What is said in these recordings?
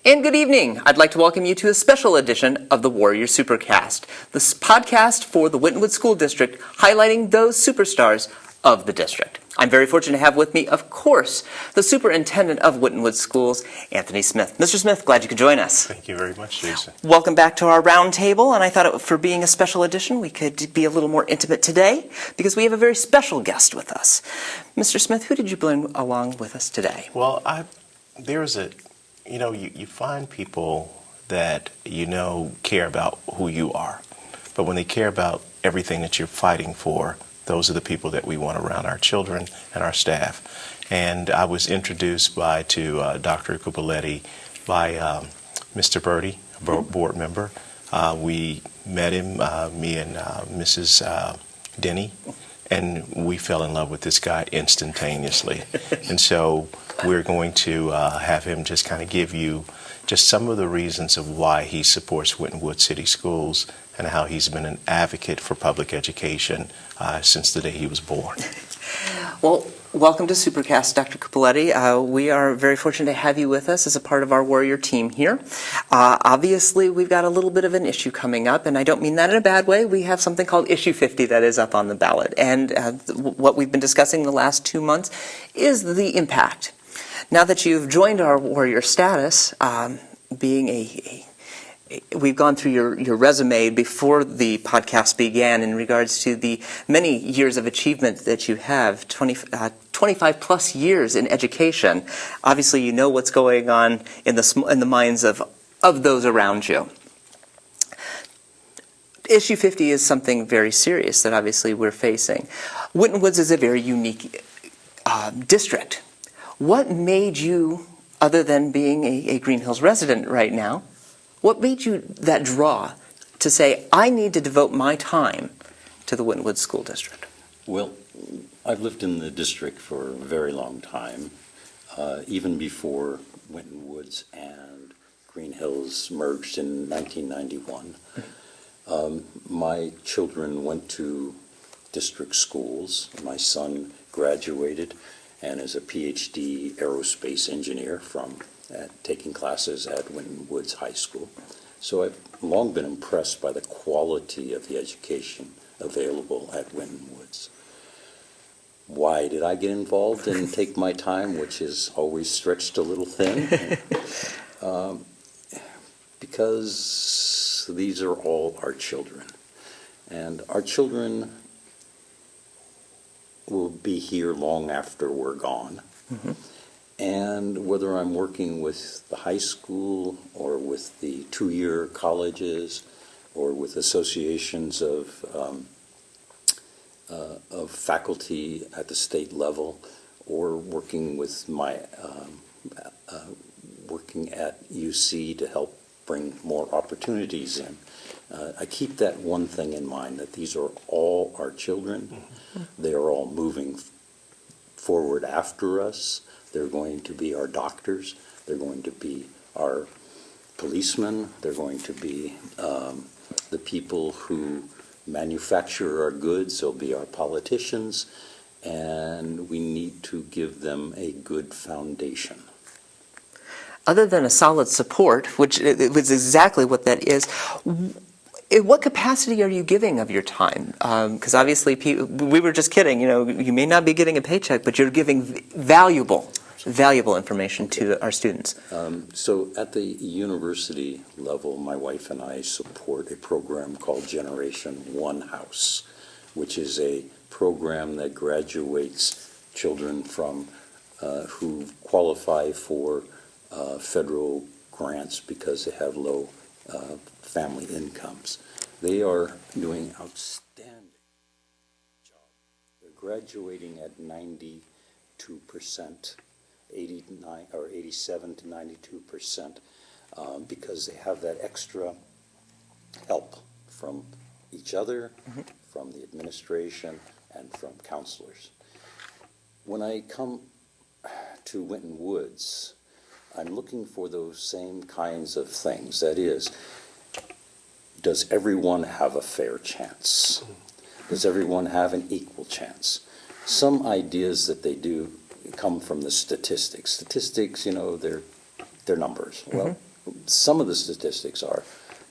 And good evening. I'd like to welcome you to a special edition of the Warrior SuperCast, the podcast for the Wynwood School District, highlighting those superstars of the district. I'm very fortunate to have with me, of course, the superintendent of Wynwood Schools, Anthony Smith. Mr. Smith, glad you could join us. Thank you very much, Jason. Welcome back to our round table, and I thought for being a special edition, we could be a little more intimate today because we have a very special guest with us. Mr. Smith, who did you bring along with us today? Well, you find people that care about who you are, but when they care about everything that you're fighting for, those are the people that we want around our children and our staff. And I was introduced to Dr. Cuppoletti by Mr. Birdie, a board member. We met him, me and Mrs. Denny, and we fell in love with this guy instantaneously. And so we're going to have him just kind of give you just some of the reasons of why he supports Wynwood City Schools and how he's been an advocate for public education since the day he was born. Well, welcome to SuperCast, Dr. Cuppoletti. We are very fortunate to have you with us as a part of our Warrior team here. Obviously, we've got a little bit of an issue coming up, and I don't mean that in a bad way. We have something called Issue 50 that is up on the ballot, and what we've been discussing the last 2 months is the impact. Now that you've joined our Warrior status, we've gone through your resume before the podcast began in regards to the many years of achievement that you have, 25 plus years in education. Obviously, you know what's going on in the minds of those around you. Issue 50 is something very serious that obviously we're facing. Winton Woods is a very unique district. What made you, other than being a Green Hills resident right now, what made you that draw to say, I need to devote my time to the Wynwood School District? Well, I've lived in the district for a very long time, even before Wynton Woods and Green Hills merged in 1991. My children went to district schools. My son graduated and is a PhD aerospace engineer taking classes at Wynton Woods High School. So I've long been impressed by the quality of the education available at Wynton Woods. Why did I get involved and take my time, which is always stretched a little thin? Because these are all our children. And our children will be here long after we're gone. Mm-hmm. And whether I'm working with the high school or with the two-year colleges or with associations of faculty at the state level, or working with working at UC to help bring more opportunities in, I keep that one thing in mind, that these are all our children. Mm-hmm. They are all moving forward after us. They're going to be our doctors. They're going to be our policemen. They're going to be the people who manufacture our goods. They'll be our politicians. And we need to give them a good foundation. Other than a solid support, which it was exactly what that is, in what capacity are you giving of your time? Because obviously, we were just kidding. You may not be getting a paycheck, but you're giving valuable information to our students. So at the university level, my wife and I support a program called Generation One House, which is a program that graduates children from who qualify for federal grants because they have low family incomes. They are doing outstanding job. They're graduating at 92%, 89 or 87 to 92%, because they have that extra help from each other, mm-hmm. from the administration, and from counselors. When I come to Wynton Woods, I'm looking for those same kinds of things. That is, does everyone have a fair chance? Does everyone have an equal chance? Some ideas that they do come from the statistics. Statistics, they're numbers. Well, some of the statistics are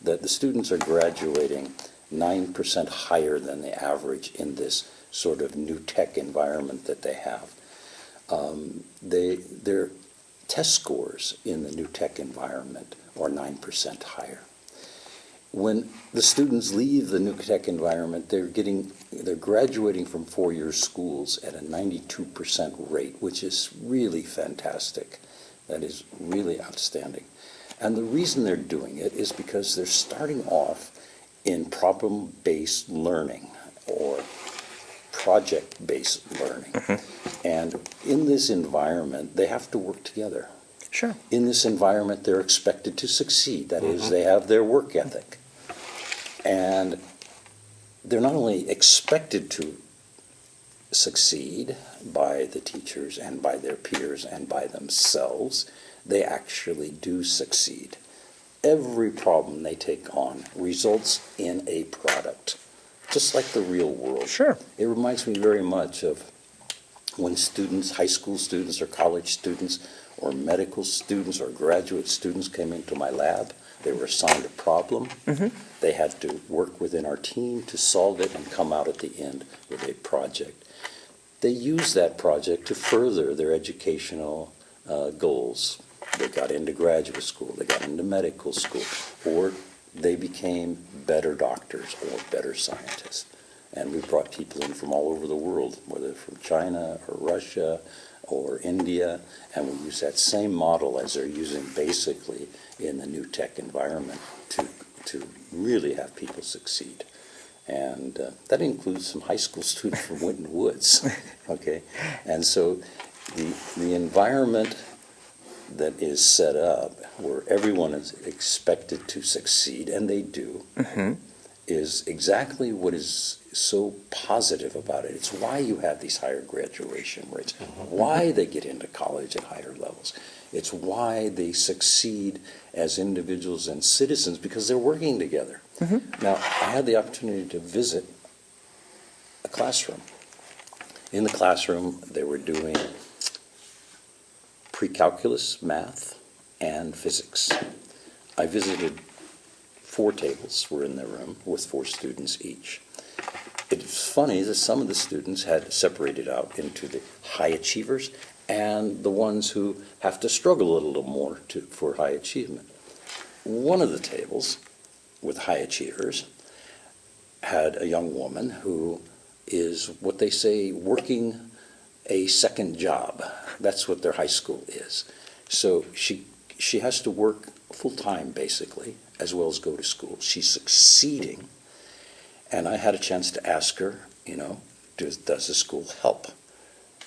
that the students are graduating 9% higher than the average in this sort of new tech environment that they have. Their test scores in the new tech environment are 9% higher. When the students leave the new tech environment, they're graduating from four-year schools at a 92% rate, which is really fantastic. That is really outstanding. And the reason they're doing it is because they're starting off in problem-based learning or project-based learning. And in this environment, they have to work together. Sure. In this environment, they're expected to succeed. That is, they have their work ethic. And they're not only expected to succeed by the teachers and by their peers and by themselves, they actually do succeed. Every problem they take on results in a product, just like the real world. Sure. It reminds me very much of when students, high school students or college students or medical students or graduate students came into my lab. They were assigned a problem. They had to work within our team to solve it and come out at the end with a project. They used that project to further their educational goals. They got into graduate school, they got into medical school, or they became better doctors or better scientists. And we brought people in from all over the world, whether from China or Russia or India, and we use that same model as they're using basically in the new tech environment to really have people succeed. And that includes some high school students from Wynwood, okay? And so the environment that is set up where everyone is expected to succeed, and they do, is exactly what is so positive about it. It's why you have these higher graduation rates, why they get into college at higher levels. It's why they succeed as individuals and citizens, because they're working together. Now, I had the opportunity to visit a classroom. In the classroom, they were doing pre-calculus, math, and physics. I visited 4 tables were in the room with 4 students each. It's funny that some of the students had separated out into the high achievers and the ones who have to struggle a little more for high achievement. One of the tables with high achievers had a young woman who is what they say working a second job. That's what their high school is. So she has to work full-time, basically, as well as go to school. She's succeeding. And I had a chance to ask her, does the school help?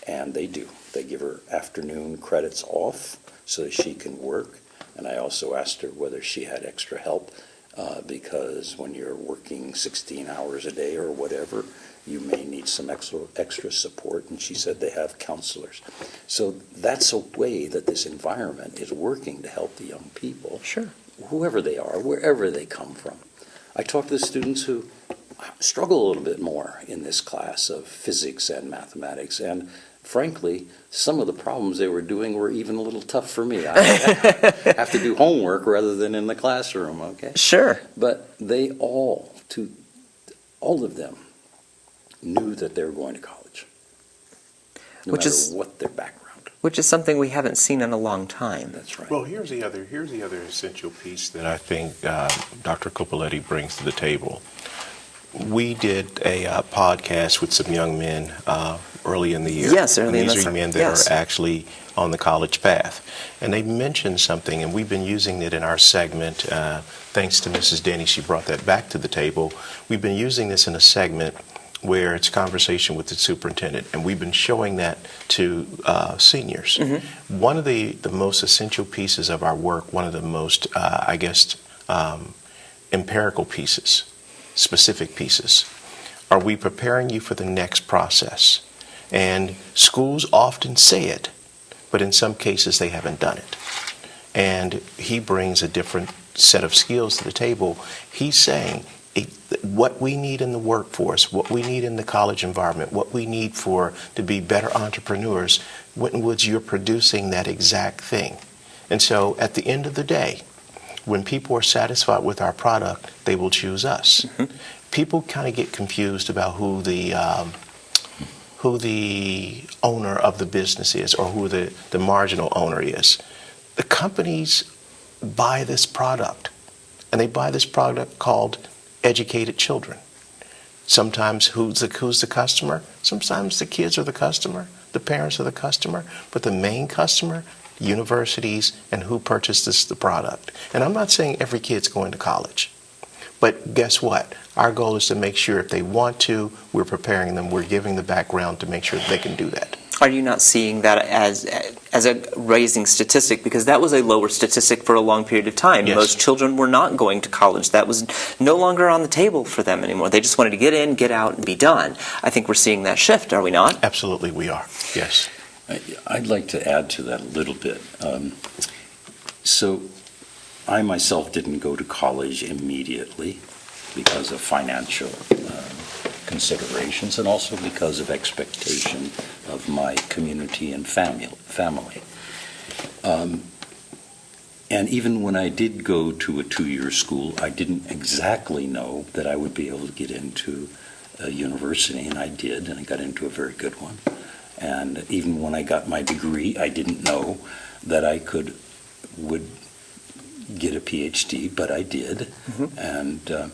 And they do. They give her afternoon credits off so that she can work. And I also asked her whether she had extra help, because when you're working 16 hours a day or whatever, you may need some extra support. And she said they have counselors. So that's a way that this environment is working to help the young people. Sure. Whoever they are, wherever they come from. I talk to the students who struggle a little bit more in this class of physics and mathematics, and frankly, some of the problems they were doing were even a little tough for me. I have to do homework rather than in the classroom, okay? Sure. But they all of them knew that they were going to college, no Which matter is- what their background. Which is something we haven't seen in a long time. That's right. Well, here's the other essential piece that I think Dr. Cuppoletti brings to the table. We did a podcast with some young men early in the year. Yes, early in the These are summer. men that Yes. are actually on the college path. And they mentioned something, and we've been using it in our segment. Thanks to Mrs. Denny, she brought that back to the table. We've been using this in a segment where it's conversation with the superintendent, and we've been showing that to seniors. One of the most essential pieces of our work, one of the most, empirical pieces, specific pieces, are we preparing you for the next process? And schools often say it, but in some cases they haven't done it. And he brings a different set of skills to the table. He's saying, what we need in the workforce, what we need in the college environment, what we need to be better entrepreneurs, Wynwood, you're producing that exact thing. And so at the end of the day, when people are satisfied with our product, they will choose us. People kind of get confused about who the owner of the business is, or who the marginal owner is. The companies buy this product, and they buy this product called educated children. Sometimes who's the customer? Sometimes the kids are the customer, the parents are the customer, but the main customer, universities, and who purchases the product. And I'm not saying every kid's going to college, but guess what? Our goal is to make sure if they want to, we're preparing them, we're giving the background to make sure they can do that. Are you not seeing that as a rising statistic? Because that was a lower statistic for a long period of time. Yes. Most children were not going to college. That was no longer on the table for them anymore. They just wanted to get in, get out, and be done. I think we're seeing that shift, are we not? Absolutely we are, yes. I'd like to add to that a little bit. So I myself didn't go to college immediately because of financial considerations, and also because of expectation of my community and family. And even when I did go to a 2-year school, I didn't exactly know that I would be able to get into a university, and I did, and I got into a very good one. And even when I got my degree, I didn't know that I would get a PhD, but I did. And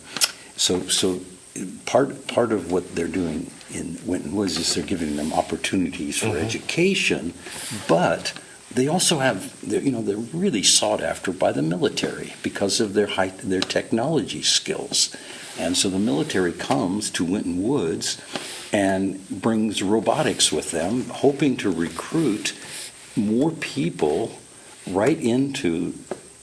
so part of what they're doing in Wynwood is they're giving them opportunities for education, but they also have, they're really sought after by the military because of their technology skills. And so the military comes to Winton Woods and brings robotics with them, hoping to recruit more people right into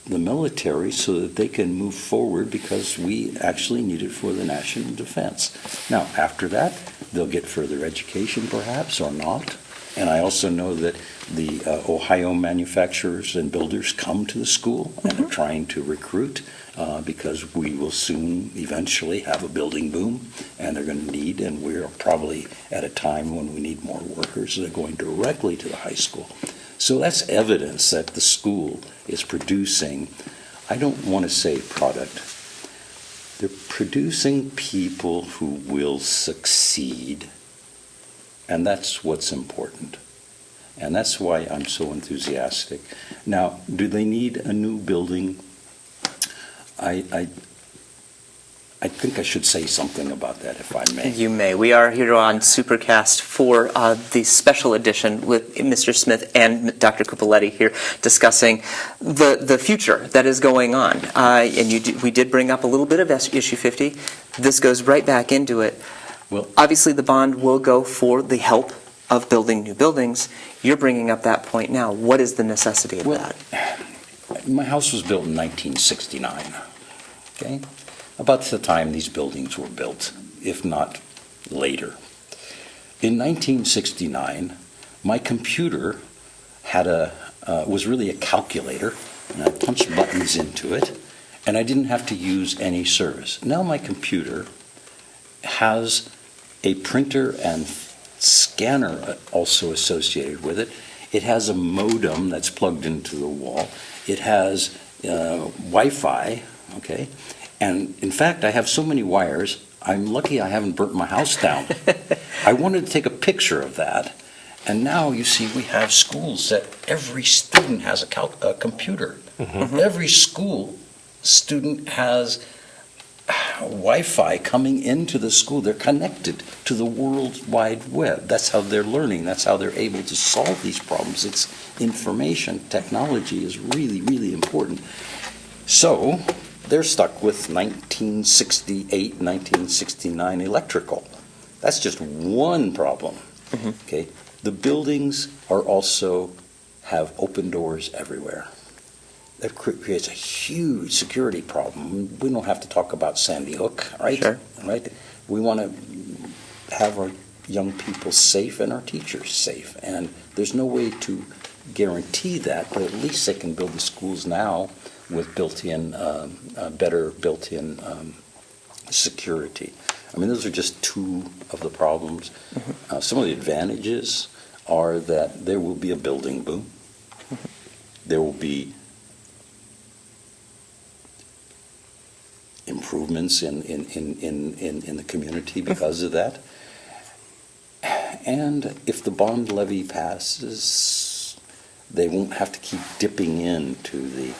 the military so that they can move forward, because we actually need it for the national defense. Now, after that, they'll get further education perhaps, or not. And I also know that the Ohio manufacturers and builders come to the school and are trying to recruit because we will soon eventually have a building boom, and they're going to need, and we're probably at a time when we need more workers. They're going directly to the high school. So that's evidence that the school is producing, I don't want to say product, they're producing people who will succeed. And that's what's important. And that's why I'm so enthusiastic. Now, do they need a new building? I think I should say something about that, if I may. You may. We are here on SuperCast for the special edition with Mr. Smith and Dr. Cuppoletti here discussing the future that is going on. And we did bring up a little bit of issue 50. This goes right back into it. Well, obviously, the bond will go for the help of building new buildings. You're bringing up that point now. What is the necessity of that? My house was built in 1969, okay? About the time these buildings were built, if not later. In 1969, my computer was really a calculator, and I punched buttons into it, and I didn't have to use any service. Now my computer has a printer and scanner also associated with it. It has a modem that's plugged into the wall. It has Wi-Fi, okay? And in fact, I have so many wires, I'm lucky I haven't burnt my house down. I wanted to take a picture of that. And now you see we have schools that every student has a computer. Every school student has Wi-Fi coming into the school. They're connected to the World Wide Web. That's how they're learning. That's how they're able to solve these problems. It's information. Technology is really, really important. So they're stuck with 1968, 1969 electrical. That's just one problem. Okay. The buildings also have open doors everywhere. That creates a huge security problem. We don't have to talk about Sandy Hook, right? Sure. Right? We want to have our young people safe and our teachers safe. And there's no way to guarantee that, but at least they can build the schools now with better built-in security. I mean, those are just two of the problems. Some of the advantages are that there will be a building boom. There will be improvements in the community because of that. And if the bond levy passes, they won't have to keep dipping into the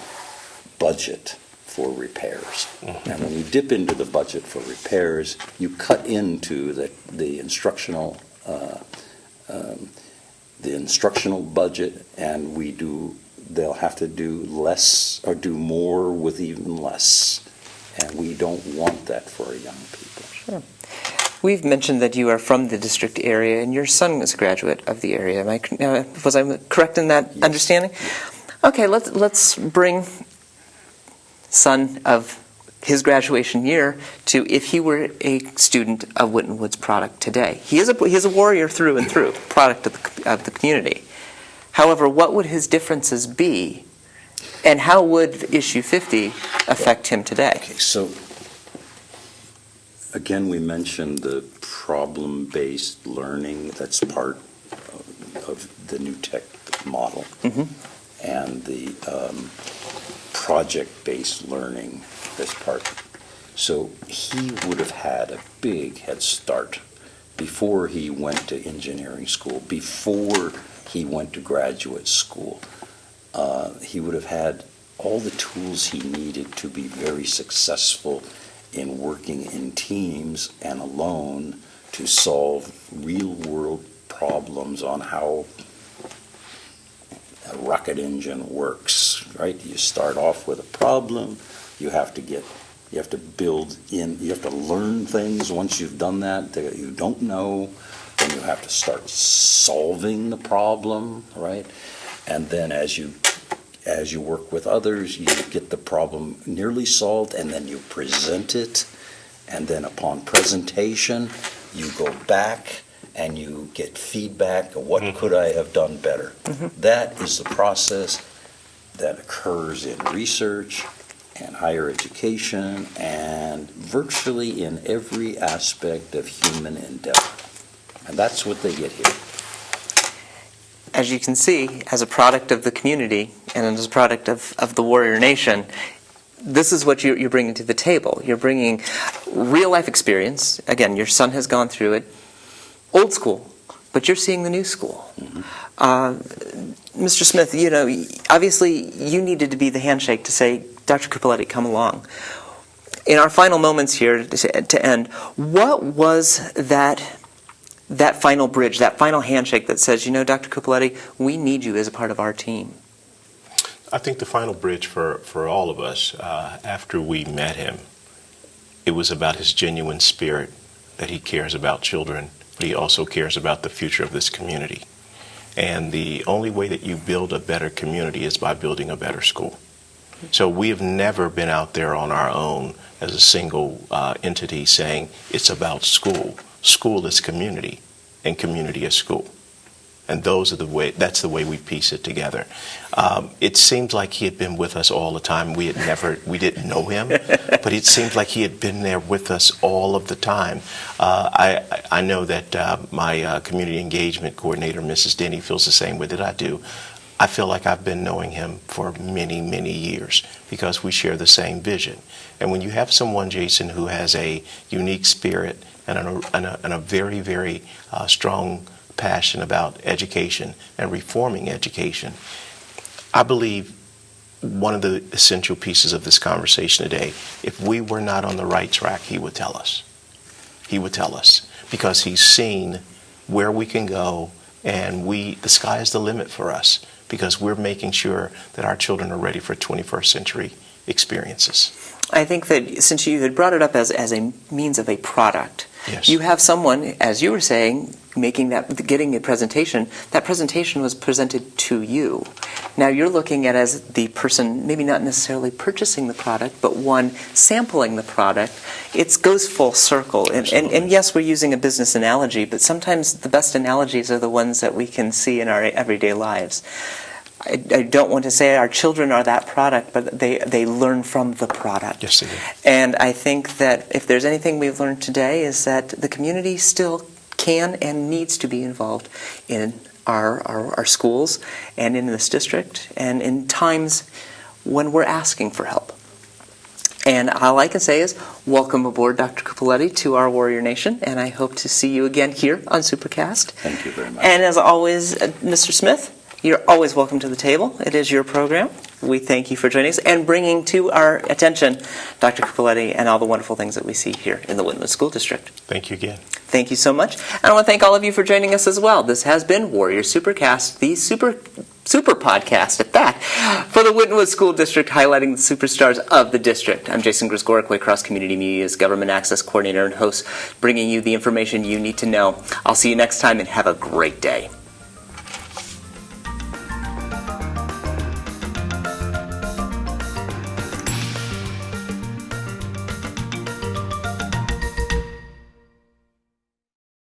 budget for repairs. And when you dip into the budget for repairs, you cut into the instructional budget, and they'll have to do less or do more with even less. And we don't want that for our young people. Sure. We've mentioned that you are from the district area, and your son was a graduate of the area. Was I correct in that understanding? Okay, let's bring son of his graduation year to if he were a student of Wynwood's product today. He is a warrior through and through, product of the community. However, what would his differences be, and how would issue 50 affect him today? Okay, so again, we mentioned the problem-based learning that's part of the new tech model, and the project-based learning that's part. So he would have had a big head start before he went to engineering school, before he went to graduate school. He would have had all the tools he needed to be very successful in working in teams and alone to solve real-world problems on how a rocket engine works, right? You start off with a problem, you have to learn things once you've done that you don't know, then you have to start solving the problem, right? And then as you work with others, you get the problem nearly solved, and then you present it, and then upon presentation, you go back and you get feedback of what could I have done better. That is the process that occurs in research and higher education and virtually in every aspect of human endeavor. And that's what they get here. As you can see, as a product of the community and as a product of the warrior nation, this is what you're bringing to the table. You're bringing real-life experience. Again, your son has gone through it. Old school, but you're seeing the new school. Mr. Smith, obviously you needed to be the handshake to say, Dr. Cuppoletti, come along. In our final moments here to end, what was that final bridge, that final handshake that says, Dr. Cuppoletti, we need you as a part of our team? I think the final bridge for all of us, after we met him, it was about his genuine spirit, that he cares about children, but he also cares about the future of this community. And the only way that you build a better community is by building a better school. So we have never been out there on our own as a single entity saying it's about school. School is community, and community is school. And that's the way we piece it together. It seems like he had been with us all the time. We didn't know him, but it seems like he had been there with us all of the time. I know that my community engagement coordinator, Mrs. Denny, feels the same way that I do. I feel like I've been knowing him for many, many years because we share the same vision. And when you have someone, Jason, who has a unique spirit and a very, very strong passion about education and reforming education, I believe one of the essential pieces of this conversation today, if we were not on the right track, he would tell us. He would tell us because he's seen where we can go, and the sky is the limit for us because we're making sure that our children are ready for 21st century experiences. I think that since you had brought it up as a means of a product, yes. You have someone, as you were saying, getting a presentation. That presentation was presented to you. Now you're looking at as the person, maybe not necessarily purchasing the product, but one sampling the product. It goes full circle. And yes, we're using a business analogy, but sometimes the best analogies are the ones that we can see in our everyday lives. I don't want to say our children are that product, but they learn from the product. Yes, they do. And I think that if there's anything we've learned today is that the community still can and needs to be involved in our schools and in this district and in times when we're asking for help. And all I can say is, welcome aboard, Dr. Cuppoletti, to our Warrior Nation, and I hope to see you again here on SuperCast. Thank you very much. And as always, Mr. Smith, you're always welcome to the table. It is your program. We thank you for joining us and bringing to our attention Dr. Cuppoletti and all the wonderful things that we see here in the Wynwood School District. Thank you again. Thank you so much. And I want to thank all of you for joining us as well. This has been Warrior SuperCast, the super podcast at that, for the Wynwood School District, highlighting the superstars of the district. I'm Jason Grisgoric, Waycross Community Media's Government Access Coordinator and host, bringing you the information you need to know. I'll see you next time and have a great day.